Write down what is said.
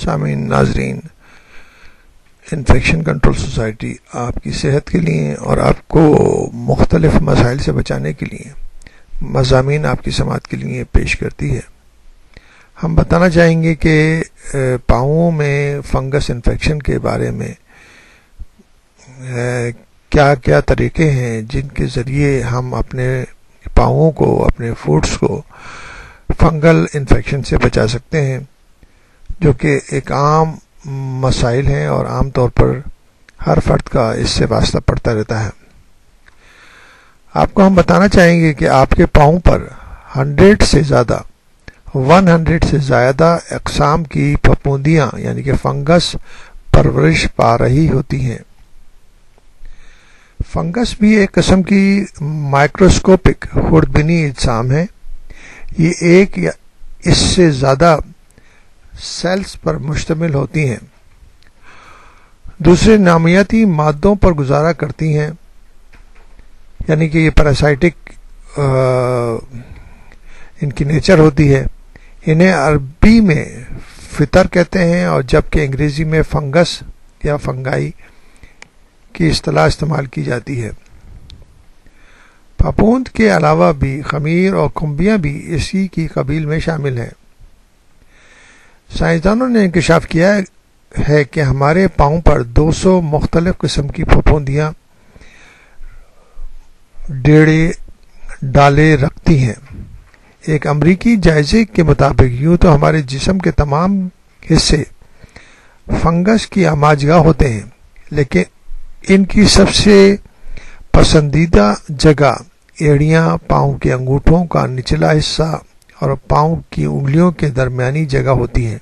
سامعین ناظرین، infection control society آپ کی صحت کے لیے اور آپ کو مختلف مسائل سے بچانے کے لیے مضامین آپ کی سماعت کے لیے پیش کرتی ہے۔ ہم بتانا چاہیں گے کہ پاؤں میں فنگس انفیکشن کے بارے میں کیا کیا طریقے ہیں جن کے ذریعے ہم اپنے پاؤں کو، اپنے فوٹس کو فنگل انفیکشن سے بچا سکتے ہیں، جو کہ ایک عام مسائل ہیں اور عام طور پر ہر فرد کا اس سے واسطہ پڑتا رہتا ہے۔ آپ کو ہم بتانا چاہیں گے کہ آپ کے پاؤں پر 100 سے زیادہ اقسام کی پھپھوندیاں یعنی کہ فنگس پرورش پا رہی ہوتی ہیں۔ فنگس بھی ایک قسم کی مائکروسکوپک خوردبینی اجسام ہے۔ یہ ایک یا اس سے زیادہ سیلز پر مشتمل ہوتی ہیں، دوسرے نامیاتی مادوں پر گزارا کرتی ہیں، یعنی کہ یہ پیراسائٹک ان کی نیچر ہوتی ہے۔ انہیں عربی میں فطر کہتے ہیں، اور جبکہ انگریزی میں فنگس یا فنگائی کی اصطلاح استعمال کی جاتی ہے۔ پھپھوند کے علاوہ بھی خمیر اور کھمبیاں بھی اسی کی قبیل میں شامل ہیں۔ سائنسدانوں نے انکشاف کیا ہے کہ ہمارے پاؤں پر 200 مختلف قسم کی پھپھوندیاں ڈالے رکھتی ہیں۔ ایک امریکی جائزے کے مطابق یوں تو ہمارے جسم کے تمام حصے فنگس کی آماج گاہ ہوتے ہیں، لیکن ان کی سب سے پسندیدہ جگہ ایڑیاں، پاؤں کے انگوٹھوں کا نچلا حصہ اور پاؤں کی انگلیوں کے درمیانی جگہ ہوتی ہیں۔